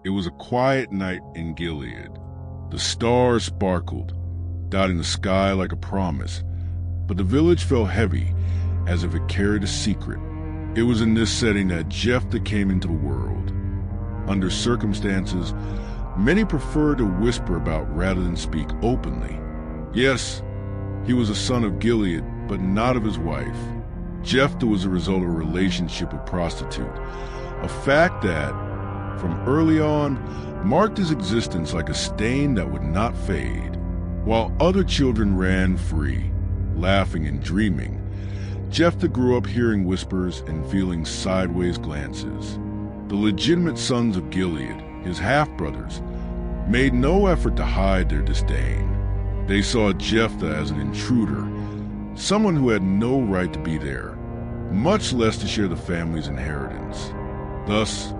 It was a quiet night in Gilead. The stars sparkled, dotting the sky like a promise, but the village felt heavy, as if it carried a secret. It was in this setting that Jephthah came into the world. Under circumstances many preferred to whisper about rather than speak openly. Yes, he was a son of Gilead, but not of his wife. Jephthah was the result of a relationship with a prostitute, a fact that, from early on, marked his existence like a stain that would not fade. While other children ran free, laughing and dreaming, Jephthah grew up hearing whispers and feeling sideways glances. The legitimate sons of Gilead, his half-brothers, made no effort to hide their disdain. They saw Jephthah as an intruder, someone who had no right to be there, much less to share the family's inheritance. Thus,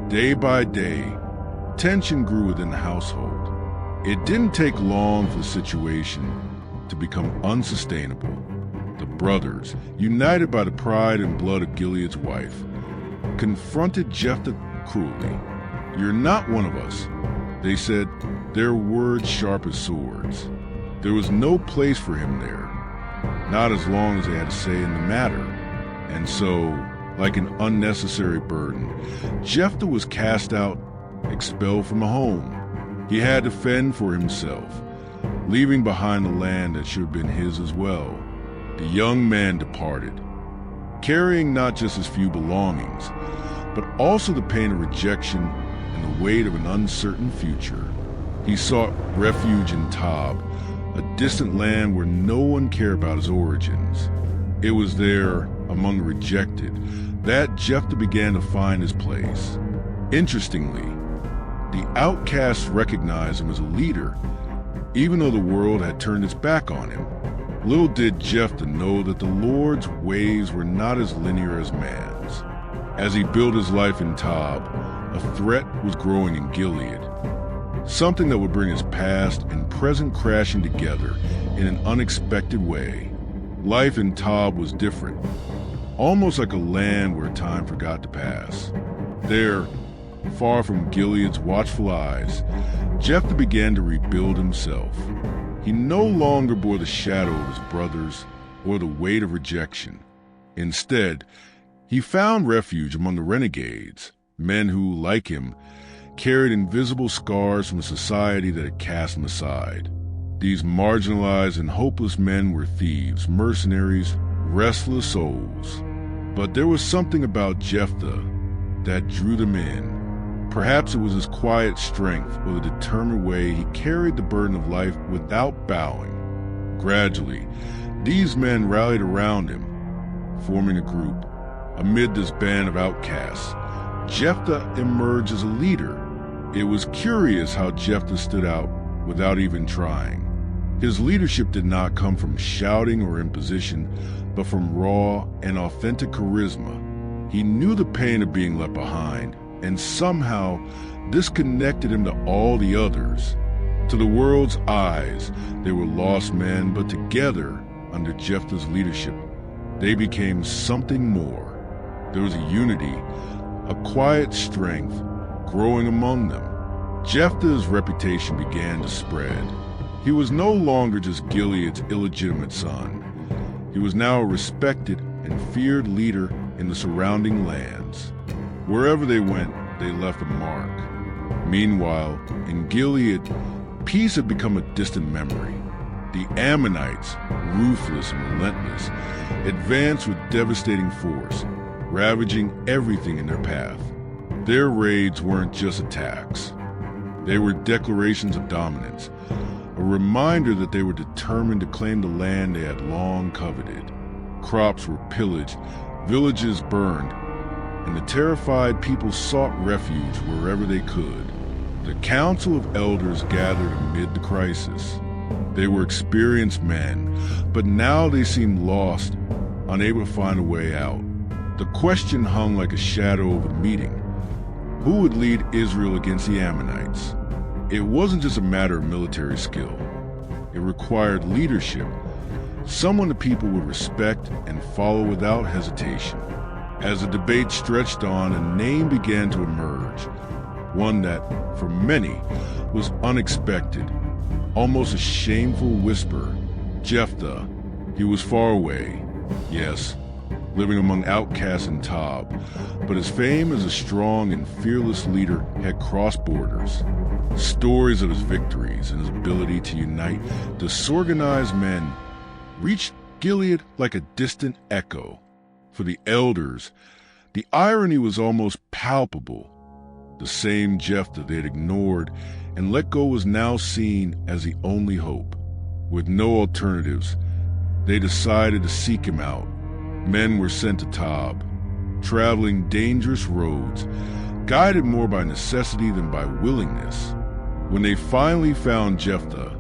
day by day, tension grew within the household. It didn't take long for the situation to become unsustainable. The brothers, united by the pride and blood of Gilead's wife, confronted Jephthah cruelly. "You're not one of us," they said, their words sharp as swords. There was no place for him there, not as long as they had a say in the matter. And so, like an unnecessary burden, Jephthah was cast out, expelled from the home. He had to fend for himself, leaving behind the land that should have been his as well. The young man departed, carrying not just his few belongings, but also the pain of rejection and the weight of an uncertain future. He sought refuge in Tob, a distant land where no one cared about his origins. It was there, among the rejected, that Jephthah began to find his place. Interestingly, the outcasts recognized him as a leader, even though the world had turned its back on him. Little did Jephthah know that the Lord's ways were not as linear as man's. As he built his life in Tob, a threat was growing in Gilead, something that would bring his past and present crashing together in an unexpected way. Life in Tob was different, almost like a land where time forgot to pass. There, far from Gilead's watchful eyes, Jephthah began to rebuild himself. He no longer bore the shadow of his brothers or the weight of rejection. Instead, he found refuge among the renegades, men who, like him, carried invisible scars from a society that had cast them aside. These marginalized and hopeless men were thieves, mercenaries, restless souls. But there was something about Jephthah that drew them in. Perhaps it was his quiet strength or the determined way he carried the burden of life without bowing. Gradually, these men rallied around him, forming a group. Amid this band of outcasts, Jephthah emerged as a leader. It was curious how Jephthah stood out without even trying. His leadership did not come from shouting or imposition, but from raw and authentic charisma. He knew the pain of being left behind, and somehow this connected him to all the others. To the world's eyes, they were lost men, but together, under Jephthah's leadership, they became something more. There was a unity, a quiet strength growing among them. Jephthah's reputation began to spread. He was no longer just Gilead's illegitimate son. He was now a respected and feared leader in the surrounding lands. Wherever they went, they left a mark. Meanwhile, in Gilead, peace had become a distant memory. The Ammonites, ruthless and relentless, advanced with devastating force, ravaging everything in their path. Their raids weren't just attacks. They were declarations of dominance, a reminder that they were determined to claim the land they had long coveted. Crops were pillaged, villages burned, and the terrified people sought refuge wherever they could. The council of elders gathered amid the crisis. They were experienced men, but now they seemed lost, unable to find a way out. The question hung like a shadow over the meeting. Who would lead Israel against the Ammonites? It wasn't just a matter of military skill. It required leadership, someone the people would respect and follow without hesitation. As the debate stretched on, a name began to emerge, one that, for many, was unexpected, almost a shameful whisper. Jephthah. He was far away, yes, living among outcasts in Tob, but his fame as a strong and fearless leader had crossed borders. Stories of his victories and his ability to unite disorganized men reached Gilead like a distant echo. For the elders, the irony was almost palpable. The same Jephthah they had ignored and let go was now seen as the only hope. With no alternatives, they decided to seek him out. Men were sent to Tob, traveling dangerous roads, guided more by necessity than by willingness. When they finally found Jephthah,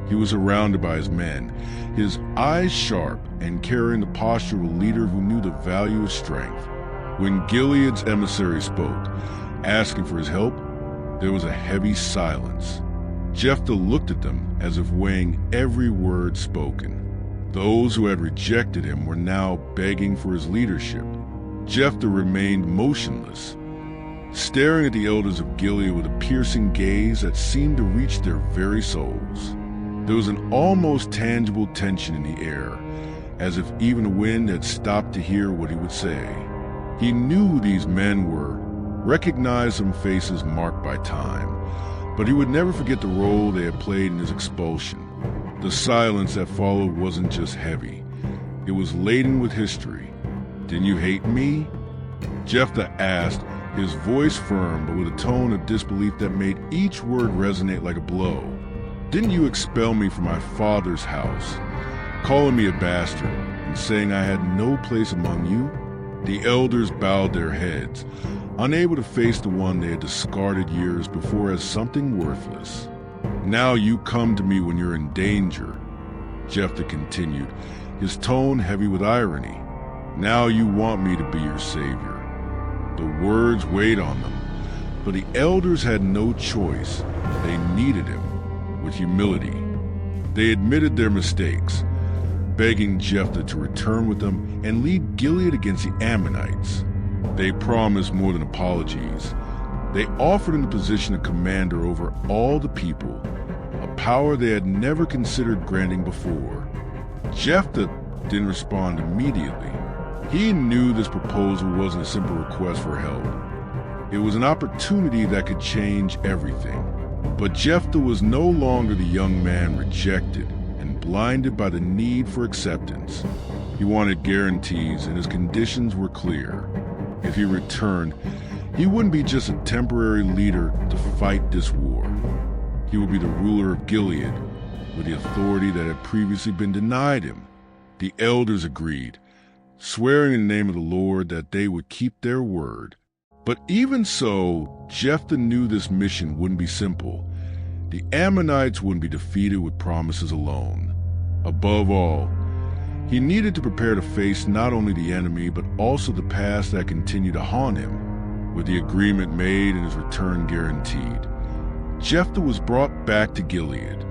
he was surrounded by his men, his eyes sharp and carrying the posture of a leader who knew the value of strength. When Gilead's emissary spoke, asking for his help, there was a heavy silence. Jephthah looked at them as if weighing every word spoken. Those who had rejected him were now begging for his leadership. Jephthah remained motionless, staring at the elders of Gilead with a piercing gaze that seemed to reach their very souls. There was an almost tangible tension in the air, as if even the wind had stopped to hear what he would say. He knew who these men were, recognized some faces marked by time, but he would never forget the role they had played in his expulsion. The silence that followed wasn't just heavy, it was laden with history. "Didn't you hate me?" Jephthah asked, his voice firm but with a tone of disbelief that made each word resonate like a blow. "Didn't you expel me from my father's house, calling me a bastard and saying I had no place among you?" The elders bowed their heads, unable to face the one they had discarded years before as something worthless. "Now you come to me when you're in danger," Jephthah continued, his tone heavy with irony. "Now you want me to be your savior." The words weighed on them, but the elders had no choice. They needed him. With humility, they admitted their mistakes, begging Jephthah to return with them and lead Gilead against the Ammonites. They promised more than apologies. They offered him the position of commander over all the people, a power they had never considered granting before. Jephthah didn't respond immediately. He knew this proposal wasn't a simple request for help. It was an opportunity that could change everything. But Jephthah was no longer the young man rejected and blinded by the need for acceptance. He wanted guarantees, and his conditions were clear. If he returned, he wouldn't be just a temporary leader to fight this war. He would be the ruler of Gilead, with the authority that had previously been denied him. The elders agreed, swearing in the name of the Lord that they would keep their word. But even so, Jephthah knew this mission wouldn't be simple. The Ammonites wouldn't be defeated with promises alone. Above all, he needed to prepare to face not only the enemy, but also the past that continued to haunt him. With the agreement made and his return guaranteed, Jephthah was brought back to Gilead.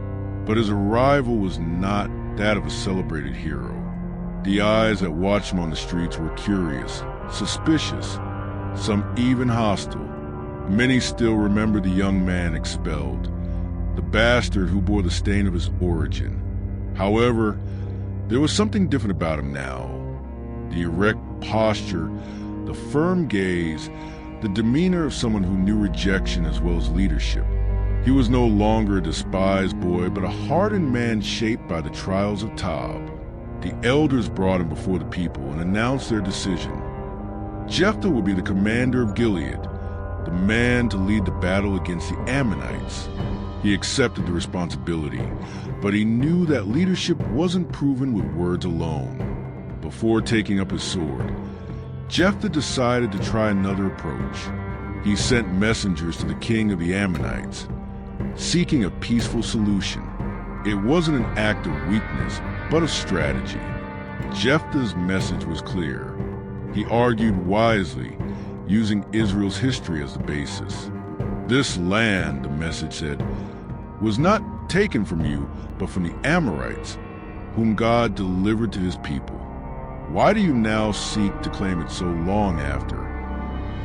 But his arrival was not that of a celebrated hero. The eyes that watched him on the streets were curious, suspicious, some even hostile. Many still remember the young man expelled, the bastard who bore the stain of his origin. However, there was something different about him now. The erect posture, the firm gaze, the demeanor of someone who knew rejection as well as leadership. He was no longer a despised boy, but a hardened man shaped by the trials of Tob. The elders brought him before the people and announced their decision. Jephthah would be the commander of Gilead, the man to lead the battle against the Ammonites. He accepted the responsibility, but he knew that leadership wasn't proven with words alone. Before taking up his sword, Jephthah decided to try another approach. He sent messengers to the king of the Ammonites, seeking a peaceful solution. It wasn't an act of weakness, but a strategy. Jephthah's message was clear. He argued wisely, using Israel's history as the basis. "This land," the message said, "was not taken from you, but from the Amorites, whom God delivered to his people. Why do you now seek to claim it so long after?"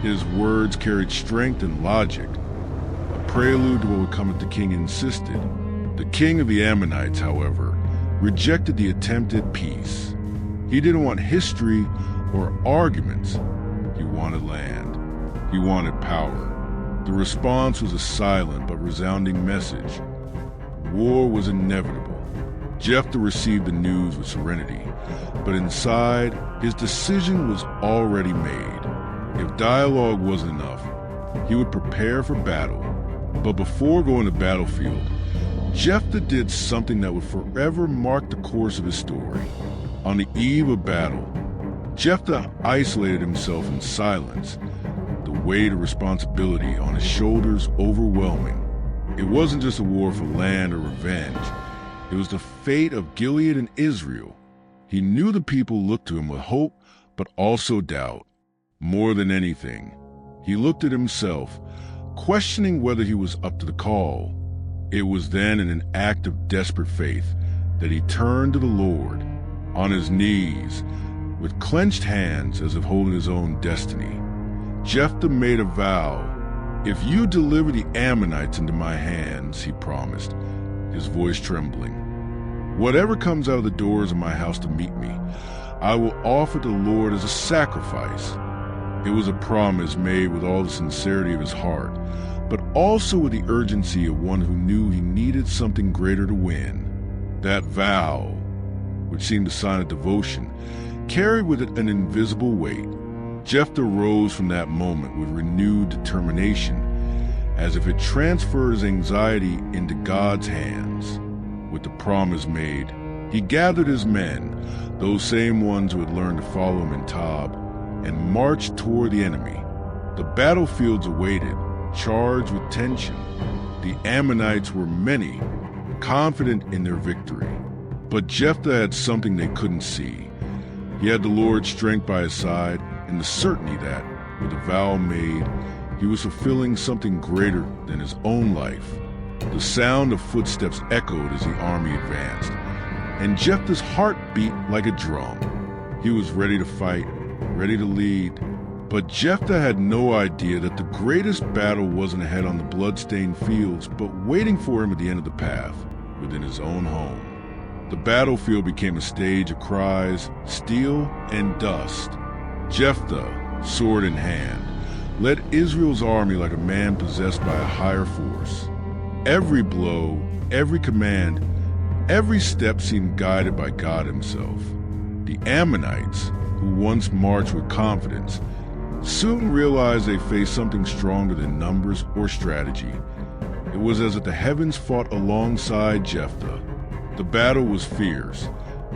His words carried strength and logic. prelude to what would come if the king insisted. The king of the Ammonites, however, rejected the attempted peace. He didn't want history or arguments. He wanted land. He wanted power. The response was a silent but resounding message. War was inevitable. Jephthah received the news with serenity, but inside, his decision was already made. If dialogue wasn't enough, he would prepare for battle. But before going to battlefield, Jephthah did something that would forever mark the course of his story. On the eve of battle, Jephthah isolated himself in silence, the weight of responsibility on his shoulders overwhelming. It wasn't just a war for land or revenge. It was the fate of Gilead and Israel. He knew the people looked to him with hope, but also doubt. More than anything, he looked at himself, questioning whether he was up to the call. It was then in an act of desperate faith that he turned to the Lord, on his knees, with clenched hands as if holding his own destiny. Jephthah made a vow. "If you deliver the Ammonites into my hands," he promised, his voice trembling, "whatever comes out of the doors of my house to meet me, I will offer to the Lord as a sacrifice." It was a promise made with all the sincerity of his heart, but also with the urgency of one who knew he needed something greater to win. That vow, which seemed a sign of devotion, carried with it an invisible weight. Jephthah rose from that moment with renewed determination, as if it transferred his anxiety into God's hands. With the promise made, he gathered his men, those same ones who had learned to follow him in Tob, and marched toward the enemy. The battlefields awaited, charged with tension. The Ammonites were many, confident in their victory. But Jephthah had something they couldn't see. He had the Lord's strength by his side, and the certainty that, with a vow made, he was fulfilling something greater than his own life. The sound of footsteps echoed as the army advanced, and Jephthah's heart beat like a drum. He was ready to fight, ready to lead. But Jephthah had no idea that the greatest battle wasn't ahead on the blood-stained fields, but waiting for him at the end of the path, within his own home. The battlefield became a stage of cries, steel, and dust. Jephthah, sword in hand, led Israel's army like a man possessed by a higher force. Every blow, every command, every step seemed guided by God himself. The Ammonites, who once marched with confidence, soon realized they faced something stronger than numbers or strategy. It was as if the heavens fought alongside Jephthah. The battle was fierce,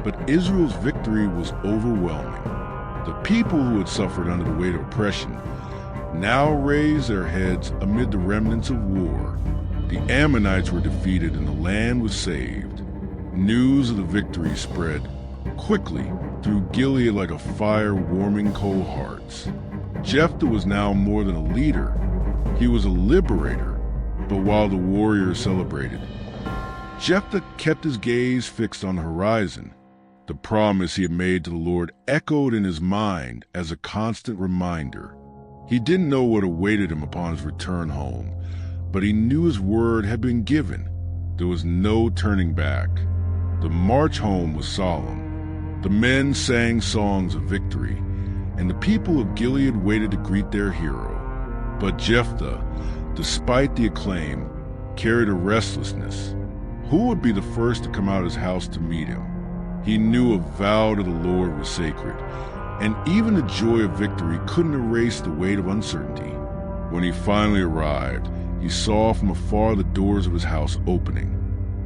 but Israel's victory was overwhelming. The people who had suffered under the weight of oppression now raised their heads amid the remnants of war. The Ammonites were defeated and the land was saved. News of the victory spread quickly through Gilead like a fire warming cold hearts. Jephthah was now more than a leader. He was a liberator. But while the warriors celebrated, Jephthah kept his gaze fixed on the horizon. The promise he had made to the Lord echoed in his mind as a constant reminder. He didn't know what awaited him upon his return home, but he knew his word had been given. There was no turning back. The march home was solemn. The men sang songs of victory, and the people of Gilead waited to greet their hero. But Jephthah, despite the acclaim, carried a restlessness. Who would be the first to come out of his house to meet him? He knew a vow to the Lord was sacred, and even the joy of victory couldn't erase the weight of uncertainty. When he finally arrived, he saw from afar the doors of his house opening.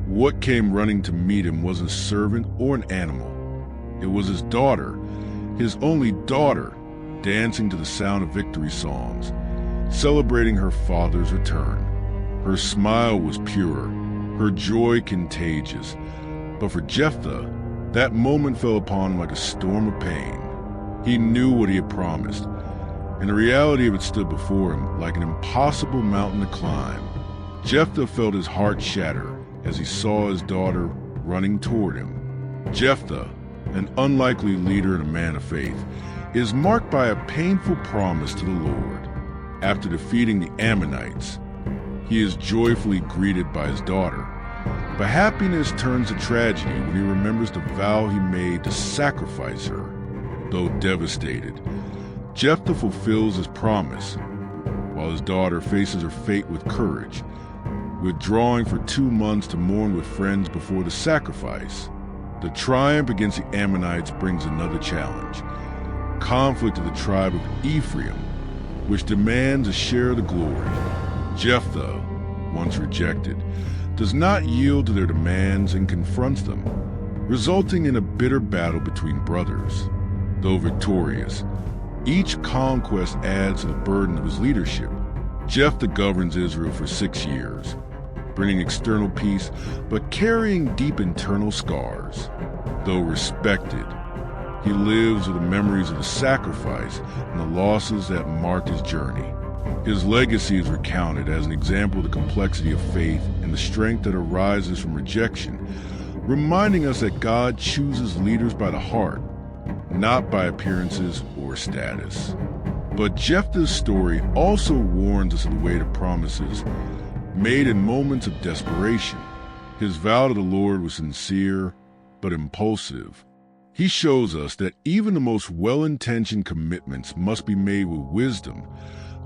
What came running to meet him wasn't a servant or an animal. It was his daughter, his only daughter, dancing to the sound of victory songs, celebrating her father's return. Her smile was pure, her joy contagious. But for Jephthah, that moment fell upon him like a storm of pain. He knew what he had promised, and the reality of it stood before him like an impossible mountain to climb. Jephthah felt his heart shatter as he saw his daughter running toward him. Jephthah, an unlikely leader and a man of faith, is marked by a painful promise to the Lord. After defeating the Ammonites, He is joyfully greeted by his daughter. But happiness turns to tragedy when he remembers the vow he made to sacrifice her. Though devastated, Jephthah fulfills his promise, while his daughter faces her fate with courage, withdrawing for 2 months to mourn with friends before the sacrifice. The triumph against the Ammonites brings another challenge: conflict of the tribe of Ephraim, which demands a share of the glory. Jephthah, once rejected, does not yield to their demands and confronts them, resulting in a bitter battle between brothers. Though victorious, each conquest adds to the burden of his leadership. Jephthah governs Israel for 6 years, bringing external peace but carrying deep internal scars. Though respected, he lives with the memories of the sacrifice and the losses that marked his journey. His legacy is recounted as an example of the complexity of faith and the strength that arises from rejection, reminding us that God chooses leaders by the heart, not by appearances or status. But Jephthah's story also warns us of the weight of promises made in moments of desperation. His vow to the Lord was sincere but impulsive. He shows us that even the most well-intentioned commitments must be made with wisdom,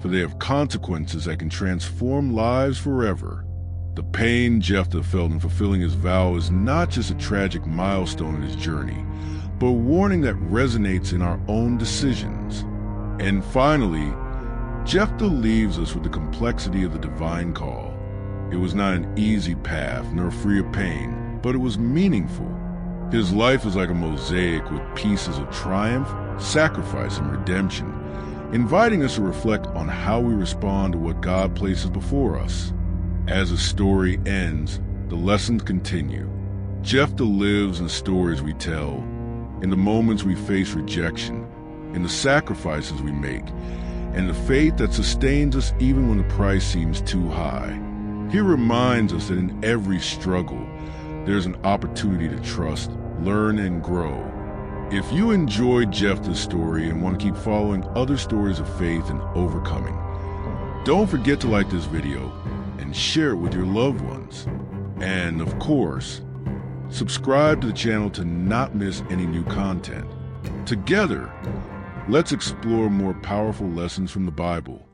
for they have consequences that can transform lives forever. The pain Jephthah felt in fulfilling his vow is not just a tragic milestone in his journey, but a warning that resonates in our own decisions. And finally, Jephthah leaves us with the complexity of the divine call. It was not an easy path nor free of pain, but it was meaningful. His life is like a mosaic with pieces of triumph, sacrifice, and redemption, inviting us to reflect on how we respond to what God places before us. As the story ends, the lessons continue. Jephthah lives in the stories we tell, in the moments we face rejection, in the sacrifices we make, and the faith that sustains us even when the price seems too high. He reminds us that in every struggle, there's an opportunity to trust, learn, and grow. If you enjoyed Jephthah's story and want to keep following other stories of faith and overcoming, don't forget to like this video and share it with your loved ones. And of course, subscribe to the channel to not miss any new content. Together, let's explore more powerful lessons from the Bible.